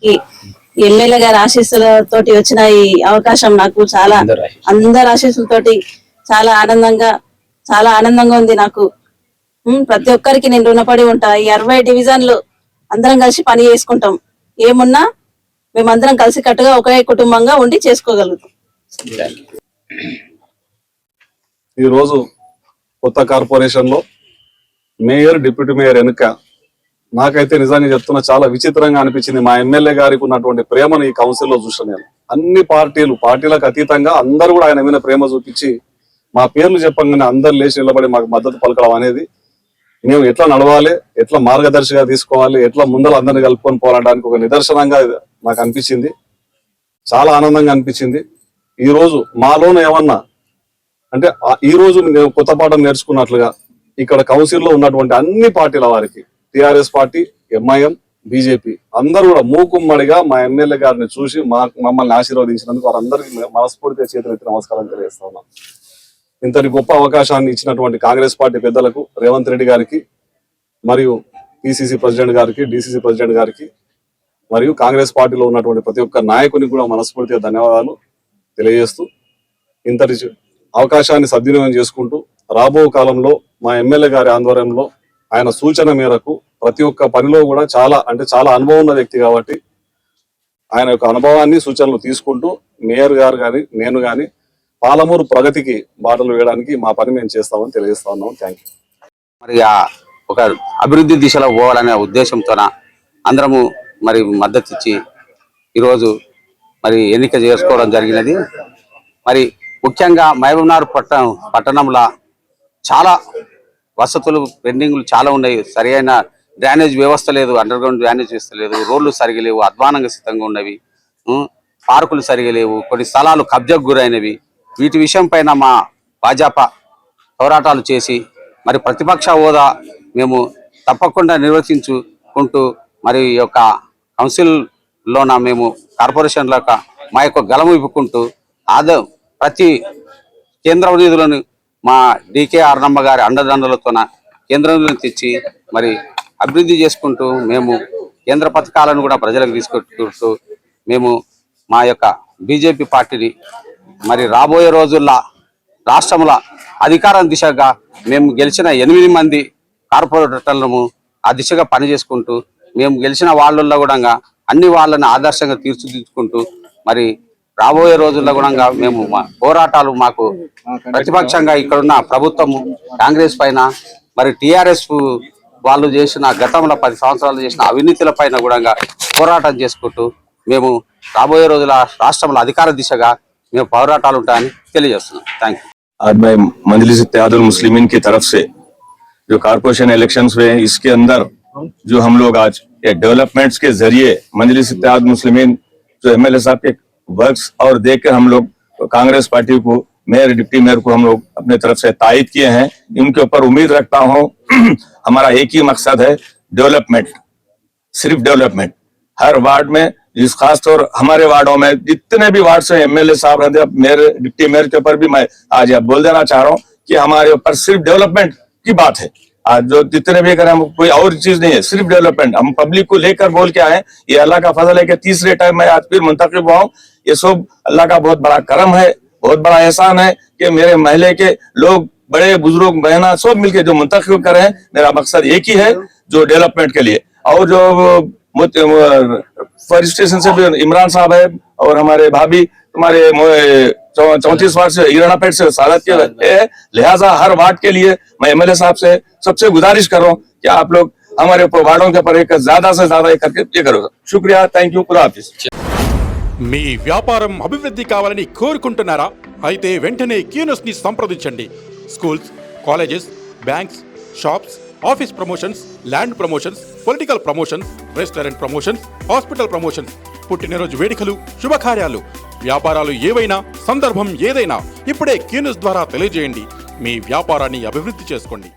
ఈ ఎమ్మెల్యే గారి ఆశీస్సులతోటి వచ్చిన ఈ అవకాశం నాకు చాలా అందరి ఆశీస్సులతోటి చాలా ఆనందంగా ఉంది నాకు. ప్రతి ఒక్కరికి నేను రుణపడి ఉంటా. ఈ 60 డివిజన్లు అందరం కలిసి పని చేసుకుంటాం. ఏమున్నా మేమందరం కలిసి కట్టుగా ఒకే కుటుంబంగా ఉండి చేసుకోగలుగుతాం. ఈ రోజు కొత్త కార్పొరేషన్ లో మేయర్, డిప్యూటీ మేయర్ ఎన్నిక నాకైతే నిజంగా చెప్తున్నా చాలా విచిత్రంగా అనిపించింది. మా ఎమ్మెల్యే గారికి ఉన్నటువంటి ప్రేమను ఈ కౌన్సిల్ లో చూసాను నేను. అన్ని పార్టీలకు అతీతంగా అందరూ కూడా ఆయన మీద ప్రేమ చూపించి మా పేర్లు చెప్పంగానే అందరు లేచి నిలబడి మాకు మద్దతు పలకడం అనేది, మేము ఎట్లా నడవాలి, ఎట్లా మార్గదర్శిగా తీసుకోవాలి, ఎట్లా ముందర అందరిని కలుపుకొని పోరాడడానికి ఒక నిదర్శనంగా నాకు అనిపించింది. చాలా ఆనందంగా అనిపించింది. ఈ రోజు మాలోనే ఏమన్నా అంటే ఈ రోజు మేము కొత్త పాఠం నేర్చుకున్నట్లుగా ఇక్కడ కౌన్సిల్లో ఉన్నటువంటి అన్ని పార్టీల వారికి, టిఆర్ఎస్ పార్టీ, ఎంఐఎం, బీజేపీ అందరూ కూడా మూకుమ్మడిగా మా ఎమ్మెల్యే గారిని చూసి మమ్మల్ని ఆశీర్వదించినందుకు వారందరికీ మనస్ఫూర్తిగా చేతులెత్తి నమస్కారం తెలియజేస్తా ఉన్నాం. ఇంతటి గొప్ప అవకాశాన్ని ఇచ్చినటువంటి కాంగ్రెస్ పార్టీ పెద్దలకు, రేవంత్ రెడ్డి గారికి, మరియు పిసిసి ప్రెసిడెంట్ గారికి, డిసిసి ప్రెసిడెంట్ గారికి, మరియు కాంగ్రెస్ పార్టీలో ఉన్నటువంటి ప్రతి ఒక్క నాయకునికి కూడా మనస్ఫూర్తిగా ధన్యవాదాలు తెలియజేస్తూ, ఇంతటి అవకాశాన్ని సద్వినియోగం చేసుకుంటూ రాబో కాలంలో మా ఎమ్మెల్యే గారి ఆధ్వర్యంలో ఆయన సూచన మేరకు ప్రతి ఒక్క పనిలో కూడా చాలా అనుభవం ఉన్న వ్యక్తి కాబట్టి ఆయన యొక్క అనుభవాన్ని, సూచనలు తీసుకుంటూ మేయర్ గారు కానీ నేను కానీ పాలమూరు ప్రగతికి బాటలు వేయడానికి మా పని మేము చేస్తామని తెలియజేస్తా ఉన్నాం. Thank you. మరి ఒక అభివృద్ధి దిశలో పోవాలనే ఉద్దేశంతోన అందరము మరి మద్దతు ఇచ్చి ఈరోజు మరి ఎన్నిక చేసుకోవడం జరిగినది. మరి ముఖ్యంగా మహబూబ్నగర్ పట్టణంలో చాలా వసతులు పెండింగ్లు చాలా ఉన్నాయి. సరైన డ్రైనేజ్ వ్యవస్థ లేదు, అండర్ గ్రౌండ్ డ్రైనేజ్ వ్యవస్థ లేదు, రోడ్లు సరిగా లేవు, అధ్వానంగా సిద్ధంగా ఉన్నవి, పార్కులు సరిగా లేవు, కొన్ని స్థలాలు కబ్జాకు గురైనవి. వీటి విషయం పైన మా భాజపా పోరాటాలు చేసి మరి ప్రతిపక్ష హోదా మేము తప్పకుండా నిర్వర్తించుకుంటూ మరి ఈ యొక్క కౌన్సిల్లోన మేము కార్పొరేషన్ల మా యొక్క గలము ఇప్పుకుంటూ ప్రతి కేంద్ర నిధులను మా డికే ఆర్నమ్మ గారి అండదండలతోన కేంద్ర నిధులను తెచ్చి మరి అభివృద్ధి చేసుకుంటూ మేము కేంద్ర పథకాలను కూడా ప్రజలకు తీసుకుంటూ మేము మా యొక్క బీజేపీ పార్టీని మరి రాబోయే రోజుల్లో రాష్ట్రంలో అధికారం దిశగా మేము గెలిచిన 8 మంది కార్పొరేటర్లను ఆ దిశగా పనిచేసుకుంటూ మేము గెలిచిన వాళ్ళల్లో కూడా అన్ని వాళ్ళని ఆదర్శంగా తీర్చిదిద్దుకుంటూ మరి రాబోయే రోజుల్లో కూడా మేము పోరాటాలు మాకు ప్రతిపక్షంగా ఇక్కడున్న ప్రభుత్వము కాంగ్రెస్ పైన మరి టిఆర్ఎస్ వాళ్ళు చేసిన గతంలో 10 సంవత్సరాలు చేసిన అవినీతుల పైన కూడా పోరాటం చేసుకుంటూ మేము రాబోయే రోజుల రాష్ట్రంలో అధికార దిశగా మేము పోరాటాలు ఉంటాయని తెలియజేస్తున్నాం. Thank you. आज मैं मजलिस इत्तेहादुल मुस्लिमीन की तरफ से जो कारपोरेशन इलेक्शंस हुए हैं इसके अंदर जो हम लोग आज डेवलपमेंट्स के जरिए मजलिस इत्तेहादुल मुस्लिमीन जो एमएलए साहब के वर्क्स और देखकर हम लोग कांग्रेस पार्टी को मेयर, डिप्टी मेयर को हम लोग अपने तरफ से तायद किए हैं. इनके ऊपर उम्मीद रखता हूं. हमारा एक ही मकसद है डेवलपमेंट, सिर्फ डेवलपमेंट. हर वार्ड में, जिस खास तौर हमारे वार्डों में जितने भी वार्ड से एमएलए साहब रहते हैं, मेयर, डिप्टी मेयर के ऊपर भी मैं आज बोल देना चाह रहा हूँ कि हमारे ऊपर सिर्फ डेवलपमेंट की बात है. आज जो जितने भी अगर हम कोई और चीज नहीं है, सिर्फ डेवलपमेंट. हम पब्लिक को लेकर बोल के आए. ये अल्लाह का फजल है कि तीसरे टाइम मैं आज फिर मुंतखब हुआ हूँ. ये सब अल्लाह का बहुत बड़ा करम है, बहुत बड़ा एहसान है कि मेरे महल्ले के लोग, बड़े बुजुर्ग, बहना सब मिलकर जो मुंतखब कर रहे हैं. मेरा मकसद एक ही है, जो डेवलपमेंट के लिए. और जो फॉरेस्ट स्टेशन से भी इमरान साहब है और हमारे भाभी हमारे 34 वार्ड से ईरानापेट से सादत किया है. लिहाजा हर वार्ड के लिए मैं एमएलए साहब से सबसे गुजारिश कर रहा हूँ कि आप लोग हमारे वार्डों के ऊपर एक ज्यादा से ज्यादा करके ये करो. शुक्रिया. Thank you. खुदा हाफिज. మీ వ్యాపారం అభివృద్ధి కావాలని కోరుకుంటున్నారా? అయితే వెంటనే క్యూనస్ ని సంప్రదించండి. Schools, colleges, banks, shops, office promotions, land promotions, political promotions, restaurant promotions, hospital promotions, పుట్టినరోజు వేడుకలు, శుభకార్యాలు, వ్యాపారాలు ఏవైనా, సందర్భం ఏదైనా ఇప్పుడే క్యూనస్ ద్వారా తెలియజేయండి. మీ వ్యాపారాన్ని అభివృద్ధి చేసుకోండి.